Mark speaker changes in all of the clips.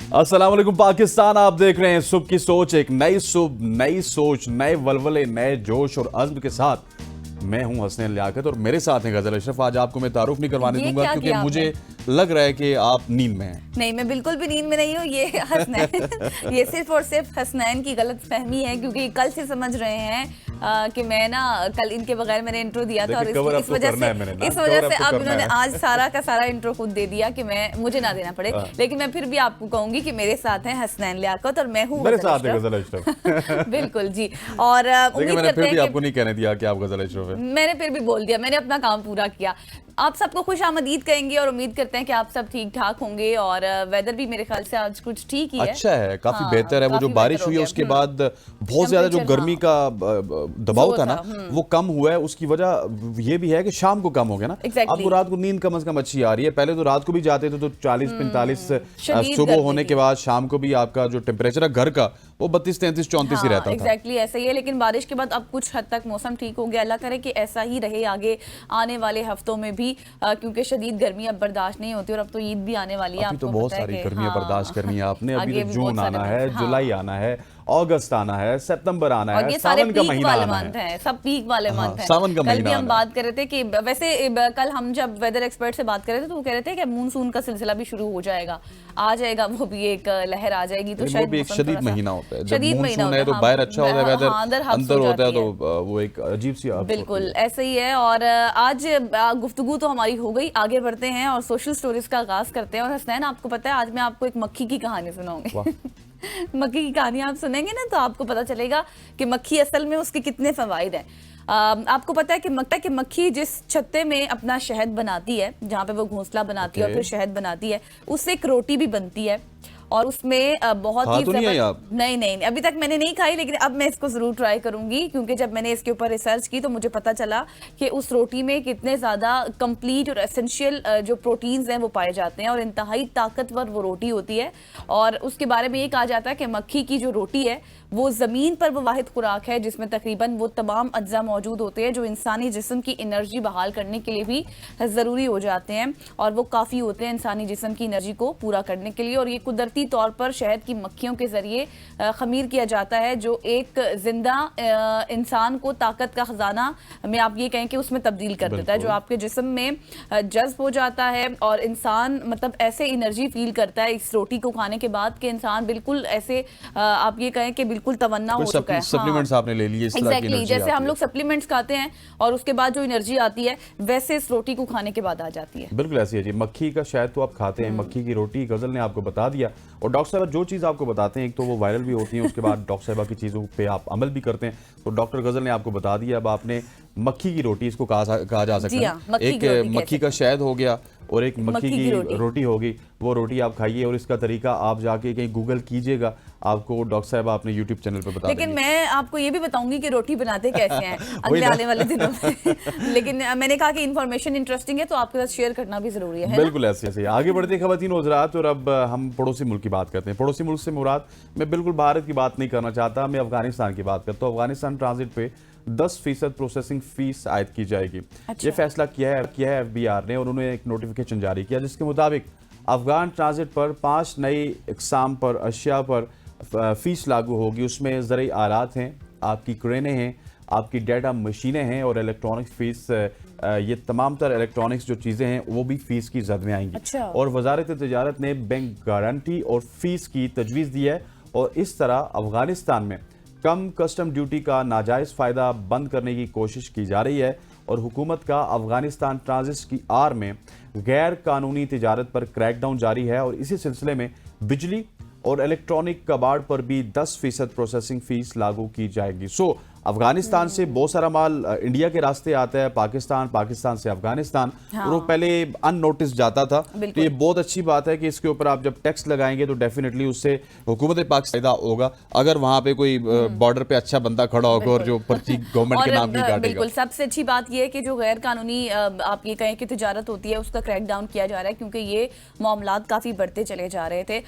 Speaker 1: अस्सलाम वालेकुम पाकिस्तान, आप देख रहे हैं सुबह की सोच। एक नई सुबह, नई सोच, नए वलवले, नए जोश और अज़्म के साथ मैं हूं हसनैन लियाकत और मेरे साथ हैं गजल अशरफ। आज आपको मैं तारुफ नहीं करवाने दूंगा क्योंकि मुझे लग रहा है कि आप नींद में हैं।
Speaker 2: नहीं, मैं बिल्कुल भी नींद में नहीं हूँ। ये हसनैन ये सिर्फ और सिर्फ हसनैन की गलत फहमी है, क्योंकि कल से समझ रहे हैं कि मैं ना कल इनके बगैर मैंने इंट्रो दिया था और इस वजह से अब इन्होंने आज सारा का सारा इंट्रो खुद दे दिया कि मुझे ना देना पड़े। लेकिन मैं फिर भी आपको कहूंगी कि मेरे साथ हैं हसनैन लियाकत और मैं हूँ
Speaker 1: गजल अशरफ।
Speaker 2: बिल्कुल जी। और उम्मीद करते हैं कि
Speaker 1: आपको नहीं कहने दिया कि आप गजल अशरफ हैं।
Speaker 2: मैंने फिर भी बोल दिया, मैंने अपना काम पूरा किया। आप सबको खुश आमदीद कहेंगे और उम्मीद करते हैं कि आप सब ठीक ठाक होंगे। और वेदर भी मेरे ख्याल से आज कुछ ठीक ही है,
Speaker 1: अच्छा है, काफी बेहतर है। वो जो बारिश हुई है उसके बाद बहुत ज्यादा जो गर्मी का दबाव था ना वो कम हुआ है। उसकी वजह ये भी है कि शाम को कम हो गया ना। आपको रात को नींद कम से कम अच्छी आ रही है। पहले तो रात को भी जाते थे तो 40-45 सुबह होने के बाद शाम को भी आपका जो टेम्परेचर है घर का वो 32-33-34 ही रहता था।
Speaker 2: एग्जैक्टली ऐसा ही है। लेकिन बारिश के बाद अब कुछ हद तक मौसम ठीक हो गया। अल्लाह करे कि ऐसा ही रहे आगे आने वाले हफ्तों में भी, क्योंकि शदीद गर्मी अब बर्दाश्त नहीं होती और अब तो ईद भी आने वाली है।
Speaker 1: अभी तो बहुत सारी गर्मियां बर्दाश्त करनी है आपने। अभी तो जून आना है, जुलाई आना है, अगस्त आना है, सितंबर आना है,
Speaker 2: ये
Speaker 1: सावन का महीना आना
Speaker 2: है। सब पीक वाले मंथ हैं।
Speaker 1: सावन का
Speaker 2: कल
Speaker 1: महीना
Speaker 2: भी हम बात कर रहे थे कि वैसे कल हम जब वेदर एक्सपर्ट से बात कर रहे थे तो वो कह रहे थे कि मानसून का सिलसिला भी शुरू हो जाएगा, आ जाएगा, वो भी एक लहर आ जाएगी। तो शायद
Speaker 1: एक शदीद महीना होता है।
Speaker 2: शदीद महीना
Speaker 1: है तो बाहर अच्छा होता है, वेदर अंदर होता है तो वो एक अजीब सी
Speaker 2: बिल्कुल ऐसे ही है। और आज गुफ्तगू तो हमारी हो गई, आगे बढ़ते हैं और सोशल स्टोरीज का आगाज करते हैं। और हसनैन, आपको पता है आज मैं आपको एक मक्खी की कहानी सुनाऊंगी। मक्खी की कहानी आप सुनेंगे ना तो आपको पता चलेगा कि मक्खी असल में उसके कितने फवाइद हैं। आपको पता है कि मक्खी जिस छत्ते में अपना शहद बनाती है, जहाँ पे वो घोंसला बनाती है और फिर शहद बनाती है, उससे एक रोटी भी बनती है और उसमें बहुत ही नहीं अभी तक मैंने नहीं खाई, लेकिन अब मैं इसको जरूर ट्राई करूंगी क्योंकि जब मैंने इसके ऊपर रिसर्च की तो मुझे पता चला कि उस रोटी में कितने ज्यादा कंप्लीट और एसेंशियल जो प्रोटीन्स हैं वो पाए जाते हैं और इंतहाई ताकतवर वो रोटी होती है। और उसके बारे में ये कहा जाता है कि मक्खी की जो रोटी है वो जमीन पर वो वाहिद खुराक है जिसमें तकरीबन वो तमाम अज्जा मौजूद होते हैं जो इंसानी जिस्म की एनर्जी बहाल करने के लिए भी जरूरी हो जाते हैं और वो काफी होते हैं इंसानी जिस्म की एनर्जी को पूरा करने के लिए। और ये कुदरती तौर पर शहद की मक्खियों के जरिए खमीर किया जाता है जो एक जिंदा इंसान को ताकत का खजाना में आप ये कहें कि उसमें तब्दील कर देता है, जो आपके जिस्म में जज्ब हो जाता है और इंसान मतलब ऐसे एनर्जी फील करता है इस रोटी को खाने के बाद कि इंसान बिल्कुल ऐसे आप ये कहें कि बिल्कुल तवन्ना हो चुका है।
Speaker 1: सप्लीमेंट्स आपने ले लिए
Speaker 2: एग्जैक्टली जैसे हम लोग सप्लीमेंट्स खाते हैं और उसके बाद जो एनर्जी आती है वैसे इस रोटी को खाने के बाद आ जाती है।
Speaker 1: बिल्कुल ऐसी है जी। मक्खी का शहद तो आप खाते हैं, मक्खी की रोटी गजल ने आपको बता दिया। और डॉक्टर साहब जो चीज़ आपको बताते हैं एक तो वो वायरल भी होती है, उसके बाद डॉक्टर साहबा की चीज़ों पे आप अमल भी करते हैं। तो डॉक्टर गजल ने आपको बता दिया। अब आपने मक्खी की रोटी इसको कहा जा सकता है। एक मक्खी का शहद हो गया और एक मक्खी की रोटी होगी। वो रोटी आप खाइए और इसका तरीका आप जाके कहीं गूगल कीजिएगा, आपको डॉक्टर साहब अपने यूट्यूब चैनल पर बता
Speaker 2: लेकिन मैं आपको ये भी बताऊंगी कि रोटी बनाते कैसे हैं अगले आने वाले दिनों में। लेकिन मैंने कहा कि इन्फॉर्मेशन इंटरेस्टिंग है तो आपके साथ शेयर करना भी जरूरी है।
Speaker 1: बिल्कुल ऐसे आगे बढ़ते खवातीन और हज़रात। और अब हम पड़ोसी मुल्क की बात करते हैं। पड़ोसी मुल्क से मुराद मैं बिल्कुल भारत की बात नहीं करना चाहता, मैं अफगानिस्तान की बात करता हूँ। अफगानिस्तान ट्रांजिट पे 10% प्रोसेसिंग फीस आयद की जाएगी। ये फैसला किया है FBI ने और उन्होंने एक नोटिफिकेशन जारी किया जिसके मुताबिक अफगान ट्रांजिट पर 5 नई इकसाम पर अशिया पर फीस लागू होगी। उसमें ज़रूरी आलात हैं, आपकी क्रेनें हैं, आपकी डेटा मशीनें हैं और इलेक्ट्रॉनिक्स फीस। ये तमाम तर इलेक्ट्रॉनिक्स जो चीज़ें हैं वो भी फीस की जद में आएंगी। और वजारत तिजारत ने बैंक गारंटी और फीस की तजवीज़ दी है और इस तरह अफगानिस्तान में कम कस्टम ड्यूटी का नाजायज़ फ़ायदा बंद करने की कोशिश की जा रही है। और हुकूमत का अफगानिस्तान ट्रांजिट की आड़ में गैर कानूनी तिजारत पर क्रैकडाउन जारी है और इसी सिलसिले में बिजली और इलेक्ट्रॉनिक कबाड़ पर भी 10% प्रोसेसिंग फीस लागू की जाएगी। अफगानिस्तान से बहुत सारा माल इंडिया के रास्ते आता है, पाकिस्तान से अफगानिस्तान। और वो पहले अननोटिस जाता था। तो ये बहुत अच्छी बात है कि इसके ऊपर आप जब टैक्स लगाएंगे तो डेफिनेटली उससे हुकूमत पाकिस्तान फायदा होगा। अगर वहां पे कोई बॉर्डर पे अच्छा बंदा खड़ा होगा और जो पर्ची गवर्नमेंट के नाम की काटेगा।
Speaker 2: बिल्कुल सबसे अच्छी बात यह है कि जो गैर कानूनी आप ये कहें कि तिजारत होती है उसका क्रैकडाउन किया जा रहा है, क्योंकि ये मामलात काफी बढ़ते चले जा रहे थे।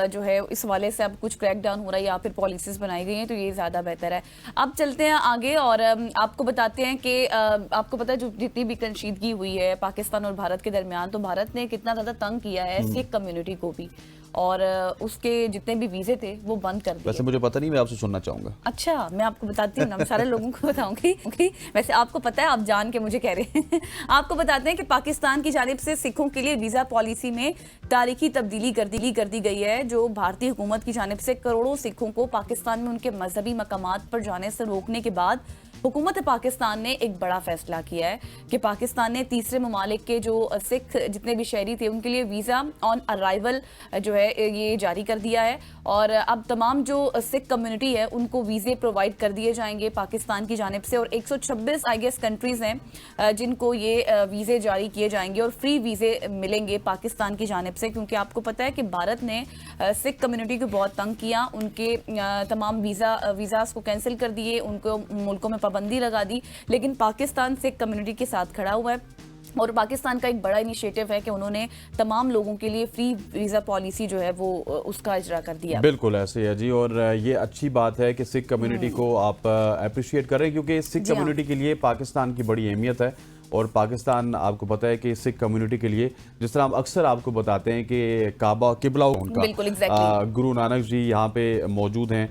Speaker 2: जो है इस वाले से अब कुछ क्रैकडाउन हो रहा है या फिर पॉलिसीज बनाई गई हैं तो ये ज्यादा बेहतर है। अब चलते हैं आगे और आपको बताते हैं कि आपको पता है जो जितनी भी कशीदगी हुई है पाकिस्तान और भारत के दरमियान, तो भारत ने कितना ज्यादा तंग किया है सिख कम्युनिटी को भी। और उसके जितने भी वीजे थे वो बंद कर दिए।
Speaker 1: वैसे मुझे पता नहीं, मैं आपसे सुनना चाहूंगा।
Speaker 2: अच्छा, मैं आपको बताती हूँ ना, मैं सारे लोगों को बताऊंगी। वैसे आपको पता है, आप जान के मुझे कह रहे हैं। आपको बताते हैं कि पाकिस्तान की जानिब से सिखों के लिए वीजा पॉलिसी में तारीखी तब्दीली कर दी गई है, जो भारतीय हुकूमत की जानिब से करोड़ों सिखों को पाकिस्तान में उनके मजहबी मकामात पर जाने से रोकने के बाद हुकूमत पाकिस्तान ने एक बड़ा फैसला किया है कि पाकिस्तान ने तीसरे ममालिक के जो सिख जितने भी शहरी थे उनके लिए वीज़ा ऑन अराइवल जो है ये जारी कर दिया है। और अब तमाम जो सिख कम्युनिटी है उनको वीज़े प्रोवाइड कर दिए जाएंगे पाकिस्तान की जानिब से, और 126 आई गेस कंट्रीज़ हैं जिनको ये वीज़े जारी किए जाएंगे और फ्री वीज़े मिलेंगे पाकिस्तान की जानिब से, क्योंकि आपको पता है कि भारत ने सिख कम्युनिटी को बहुत तंग किया, उनके तमाम वीज़ास को कैंसिल कर दिए, उनको मुल्कों में पाबंदी लगा दी, लेकिन पाकिस्तान सिख कम्युनिटी के साथ खड़ा हुआ है। और पाकिस्तान का एक बड़ा इनिशिएटिव है कि उन्होंने तमाम लोगों के लिए फ्री वीज़ा पॉलिसी जो है वो उसका इजरा कर दिया।
Speaker 1: बिल्कुल ऐसे है जी, और ये अच्छी बात है कि सिख कम्युनिटी को आप अप्रिशिएट कर रहे हैं, क्योंकि सिख कम्युनिटी के लिए पाकिस्तान की बड़ी अहमियत है। और पाकिस्तान आपको पता है कि सिख कम्युनिटी के लिए, जिस तरह हम अक्सर आपको बताते हैं कि काबा किबला उनका,
Speaker 2: बिल्कुल एग्जैक्टली
Speaker 1: गुरु नानक जी यहाँ पे मौजूद हैं,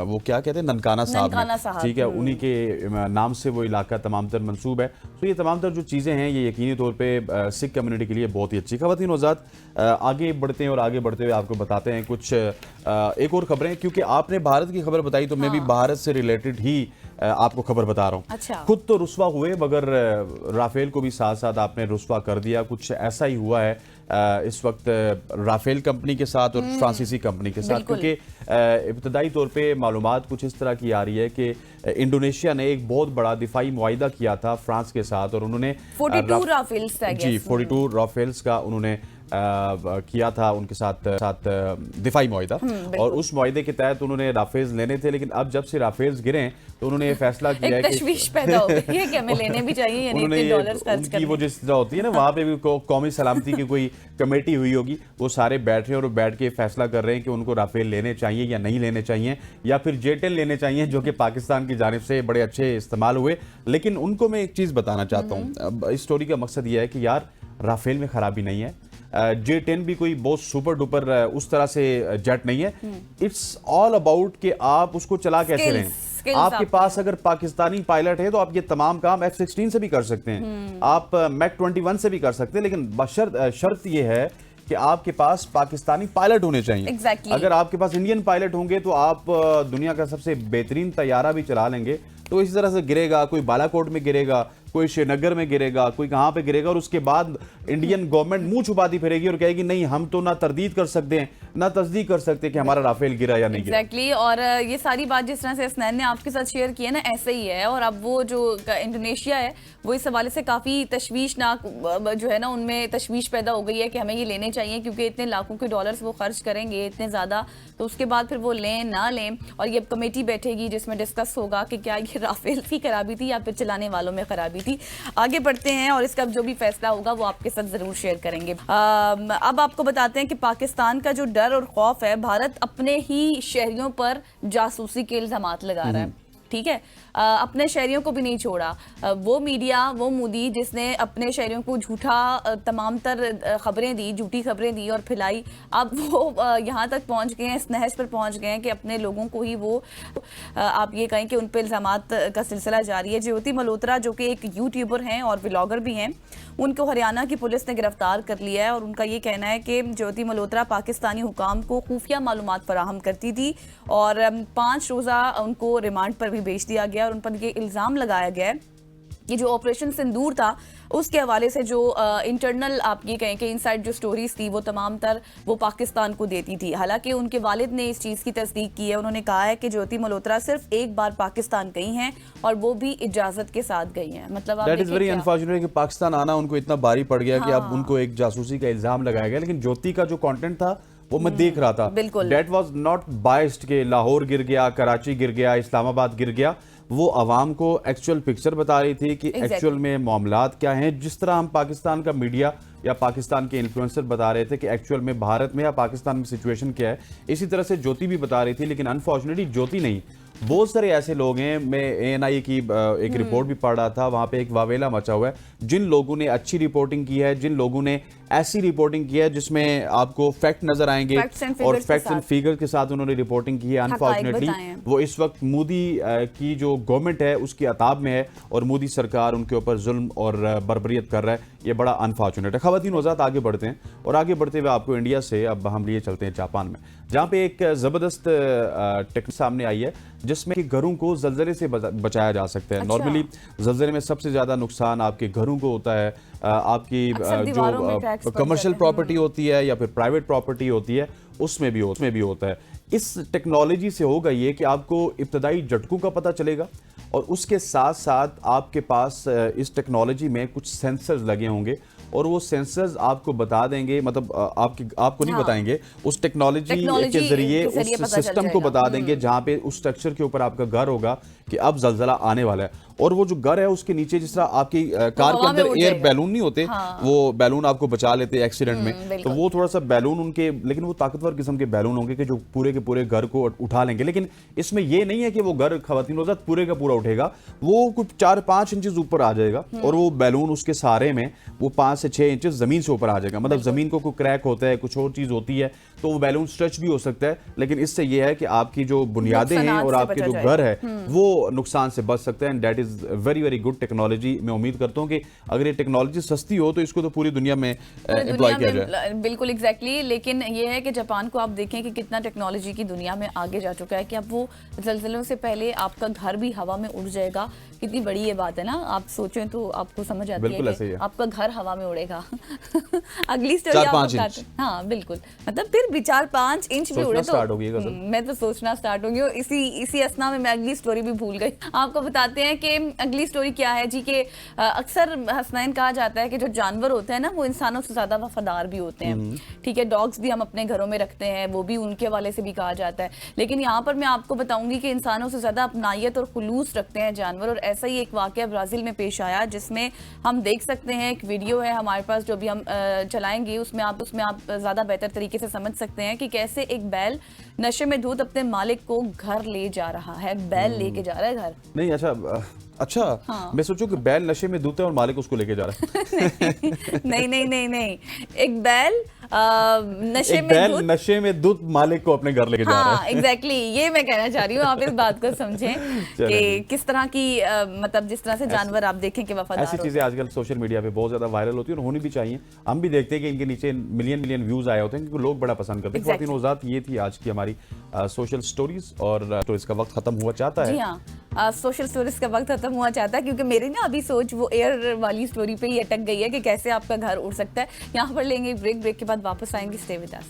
Speaker 1: वो क्या कहते हैं, ननकाना साहब, ठीक है, उन्हीं के नाम से वो इलाका तमाम तर मंसूब है। तो ये तमाम तर जो चीज़ें हैं ये यकीनी तौर पे सिख कम्युनिटी के लिए बहुत ही अच्छी। ख़वातीन हज़रात, आगे बढ़ते हैं और आगे बढ़ते हुए आपको बताते हैं कुछ एक और खबरें, क्योंकि आपने भारत की खबर बताई तो मैं भी भारत से रिलेटेड ही आपको खबर बता रहा हूँ।
Speaker 2: अच्छा।
Speaker 1: खुद तो रुस्वा हुए, मगर राफेल को भी साथ साथ आपने रुस्वा कर दिया। कुछ ऐसा ही हुआ है इस वक्त राफेल कंपनी के साथ और फ्रांसीसी कंपनी के साथ, क्योंकि इब्तदाई तौर पे मालूमात कुछ इस तरह की आ रही है कि इंडोनेशिया ने एक बहुत बड़ा दिफाई मुआहिदा किया था फ्रांस के साथ, और उन्होंने
Speaker 2: 42 राफेल्स
Speaker 1: जी 42 राफेल्स का उन्होंने किया था उनके साथ दिफाई मुआहिदा, और उस मुआहिदे के तहत उन्होंने राफेल्स लेने थे। लेकिन अब जब से राफेल्स गिरे तो उन्होंने ये फैसला किया है कि
Speaker 2: तशवीश पैदा हो गई है कि हमें लेने भी चाहिए या नहीं, इतने डॉलर्स खर्च करने।
Speaker 1: वो जिस तरह होती है ना, वहाँ पे भी कौमी सलामती की कोई कमेटी हुई होगी, वो सारे बैठ रहे हैं और बैठ के फैसला कर रहे हैं कि उनको राफेल लेने चाहिए या नहीं लेने चाहिए, या फिर जेटेल लेने चाहिए, जो कि पाकिस्तान की जानिब से बड़े अच्छे इस्तेमाल हुए। लेकिन उनको मैं एक चीज़ बताना चाहता हूँ, इस स्टोरी का मकसद ये है कि यार राफेल में खराबी नहीं है, J10 भी कोई बहुत सुपर डुपर उस तरह से जेट नहीं है। इट्स ऑल अबाउट कि आप उसको चला कैसे रहे हैं। आपके पास अगर पाकिस्तानी पायलट है तो आप ये तमाम काम F-16 से भी कर सकते हैं, आप मैक 21 से भी कर सकते हैं, लेकिन शर्त ये है कि आपके पास पाकिस्तानी पायलट होने चाहिए।
Speaker 2: exactly.
Speaker 1: अगर आपके पास इंडियन पायलट होंगे तो आप दुनिया का सबसे बेहतरीन तैयारा भी चला लेंगे। तो इसी तरह से गिरेगा, कोई बालाकोट में गिरेगा, कोई श्रीनगर में गिरेगा, कोई कहाँ पे गिरेगा, और उसके बाद इंडियन गवर्नमेंट मुंह छुपाती फिरेगी और कहेगी नहीं हम तो ना तरदीद कर सकते हैं ना तस्दीक कर सकते कि हमारा राफेल गिरा या नहीं गिरा।
Speaker 2: एग्जैक्टली और ये सारी बात जिस तरह से हसनैन ने आपके साथ शेयर की है ना, ऐसे ही है। और अब वो जो इंडोनेशिया है वो इस हवाले से काफ़ी तशवीशनाक जो है ना, उनमें तशवीश पैदा हो गई है कि हमें ये लेने चाहिए, क्योंकि इतने लाखों के डॉलर्स वो खर्च करेंगे इतने ज़्यादा, तो उसके बाद फिर वो लें ना लें। और ये कमेटी बैठेगी जिसमें डिस्कस होगा कि क्या ये राफेल की खराबी थी या फिर चलाने वालों में खराबी थी। आगे बढ़ते हैं और इसका जो भी फैसला होगा वो आपके साथ जरूर शेयर करेंगे। अब आपको बताते हैं कि पाकिस्तान का जो डर और खौफ है, भारत अपने ही शहरियों पर जासूसी के इल्जामात लगा रहा है, ठीक है, अपने शहरियों को भी नहीं छोड़ा। वो मीडिया, वो मोदी जिसने अपने शहरियों को झूठा तमाम तर खबरें दी, झूठी खबरें दी और फैलाई, अब वो यहाँ तक पहुँच गए हैं, इस नहज पर पहुँच गए हैं कि अपने लोगों को ही वो आप ये कहें कि उन पर इल्जामात का सिलसिला जारी है। ज्योति मल्होत्रा जो कि एक यूट्यूबर हैं और व्लॉगर भी हैं, उनको हरियाणा की पुलिस ने गिरफ्तार कर लिया है। और उनका ये कहना है कि ज्योति मल्होत्रा पाकिस्तानी हुकाम को खुफिया मालूमात फराहम करती थी और 5 रोज़ा उनको रिमांड पर भी भेज दिया गया। और उन पर ये इल्ज़ाम लगाया गया है कि जो ऑपरेशन सिंदूर था उसके हवाले से जो इंटरनल आप ये कहें कि इनसाइड जो स्टोरीज थी वो तमाम तर वो पाकिस्तान को देती थी। हालांकि उनके वालिद ने इस चीज़ की तस्दीक की है। उन्होंने कहा है कि ज्योति मल्होत्रा सिर्फ एक बार पाकिस्तान गई हैं और वो भी इजाज़त के साथ गई हैं। मतलब
Speaker 1: दैट इज वेरी अनफॉर्चुनेट कि पाकिस्तान आना उनको इतना भारी पड़ गया कि अब उनको एक जासूसी का इल्ज़ाम लगाया गया। लेकिन ज्योति का जो कॉन्टेंट था वो मैं देख रहा था, दैट वाज नॉट बायस्ड के लाहौर गिर गया, कराची गिर गया, इस्लामाबाद गिर गया। वो आवाम को एक्चुअल पिक्चर बता रही थी कि एक्चुअल में मामलात क्या हैं। जिस तरह हम पाकिस्तान का मीडिया या पाकिस्तान के इन्फ्लुएंसर बता रहे थे कि एक्चुअल में भारत में या पाकिस्तान में सिचुएशन क्या है, इसी तरह से ज्योति भी बता रही थी। लेकिन अनफॉर्चुनेटली ज्योति नहीं, बहुत सारे ऐसे लोग हैं, मैं ANI की एक रिपोर्ट भी पढ़ रहा था, वहां पे एक वावेला मचा हुआ है। जिन लोगों ने अच्छी रिपोर्टिंग की है, जिन लोगों ने ऐसी रिपोर्टिंग की है जिसमें आपको फैक्ट नजर आएंगे और फैक्ट्स एंड फिगर के साथ उन्होंने रिपोर्टिंग की है, अनफॉर्चुनेटली वो इस वक्त मोदी की जो गवर्नमेंट है उसकी अताब में है और मोदी सरकार उनके ऊपर जुल्म और बर्बरियत कर रहा है। ये बड़ा अनफॉर्चुनेट है। खवातीन हज़रात, आगे बढ़ते हैं और आगे बढ़ते हुए आपको इंडिया से अब हम लिए चलते हैं जापान में, जहाँ पे एक ज़बरदस्त टेक्निक सामने आई है जिसमें कि घरों को ज़लज़ले से बचाया जा सकता है। नॉर्मली ज़लज़ले में सबसे ज़्यादा नुकसान आपके घरों को होता है, आपकी जो कमर्शियल प्रॉपर्टी होती है या फिर प्राइवेट प्रॉपर्टी होती है उसमें भी होता है। इस टेक्नोलॉजी से होगा ये कि आपको इब्तदाई झटकों का पता चलेगा और उसके साथ साथ आपके पास इस टेक्नोलॉजी में कुछ सेंसर्स लगे होंगे और वो सेंसर्स आपको बता देंगे, मतलब आपको नहीं बताएंगे, उस टेक्नोलॉजी के जरिए उस सिस्टम को बता देंगे जहां पे उस स्ट्रक्चर के ऊपर आपका घर होगा कि अब जलजला आने वाला है। और वो जो घर है उसके नीचे जिस तरह आपकी कार के अंदर एयर बैलून नहीं होते, वो बैलून आपको बचा लेते हैं एक्सीडेंट में, तो वो थोड़ा सा बैलून उनके, लेकिन वो ताकतवर किस्म के बैलून होंगे कि जो पूरे के पूरे घर को उठा लेंगे। लेकिन इसमें ये नहीं है कि वो घर खवातीन हो जाता पूरे का पूरा उठेगा, वो कुछ 4-5 इंचेस ऊपर आ जाएगा और वो बैलून उसके सहारे में वो 5 से 6 इंचेस जमीन से ऊपर आ जाएगा। मतलब जमीन को कोई क्रैक होता है, कुछ और चीज होती है तो वो बैलून स्ट्रेच भी हो सकता है, लेकिन इससे ये है कि आपकी जो बुनियादें हैं और आपके जो घर है वो नुकसान से बच सकते हैं। That is very very good technology. मैं उम्मीद करता हूं कि अगर ये टेक्नोलॉजी सस्ती हो तो इसको तो पूरी दुनिया में एप्लाई किया जाए।
Speaker 2: बिल्कुल एग्जैक्टली। लेकिन ये है कि जापान को आप देखें कि कितना टेक्नोलॉजी की दुनिया में आगे जा चुका है कि अब वो ज़लज़लों से पहले आपका घर भी हवा में उड़ जाएगा। कितनी बड़ी ये बात है ना, आप सोचें तो आपको समझ आती है कि आपका घर हवा में उड़ेगा। अगली स्टोरी आप बताते हैं। हाँ बिल्कुल, मतलब फिर भी 4-5 इंच भी उड़े तो मैं तो सोचना स्टार्ट हो गई। इसी असना में मैं अगली स्टोरी भी भूल गई। आपको बताते हैं कि अगली स्टोरी क्या है जी के अक्सर हसनैन कहा जाता है कि जो जानवर होते हैं ना वो इंसानों से ज्यादा वफादार भी होते हैं। ठीक है, डॉग्स भी हम अपने घरों में रखते हैं, वो भी उनके वाले से भी कहा जाता है। लेकिन यहाँ पर मैं आपको बताऊंगी कि इंसानों से ज्यादा अपनायत और खुलूस रखते हैं जानवर। और ऐसा ही एक वाकया ब्राजील में पेश आया जिसमें हम देख सकते हैं, एक वीडियो है हमारे पास जो भी हम चलाएंगे, उसमें आप ज्यादा बेहतर तरीके से समझ सकते हैं कि कैसे एक बैल नशे में धुत अपने मालिक को घर ले जा रहा है। बैल लेके जा रहा है घर।
Speaker 1: नहीं, अच्छा हाँ। मैं सोचूं कि बैल नशे में धुत है और मालिक उसको लेके जा रहा है। नहीं, एक बैल नशे में धुत मालिक को अपने घर लेके जा रहा है।
Speaker 2: एग्जैक्टली, ये मैं कहना चाह रही हूँ। आप इस बात को समझें कि किस तरह की मतलब जिस तरह से जानवर आप देखें कि वफादार
Speaker 1: ऐसी चीजें आजकल सोशल मीडिया पे बहुत ज्यादा वायरल होती है और होनी भी चाहिए। हम भी देखते हैं कि इनके नीचे मिलियन व्यूज आए होते हैं क्योंकि लोग बड़ा पसंद करते हैं। खवातीन हज़रात, ये थी आज की हमारी सोशल स्टोरीज और तो इसका वक्त खत्म हुआ चाहता है।
Speaker 2: जी हाँ, सोशल स्टोरीज का वक्त खत्म हुआ चाहता है क्योंकि मेरी ना अभी सोच वो एयर वाली स्टोरी पे ही अटक गई है कि कैसे आपका घर उड़ सकता है। यहाँ पर लेंगे ब्रेक के बाद वापस आएंगे। Stay with us.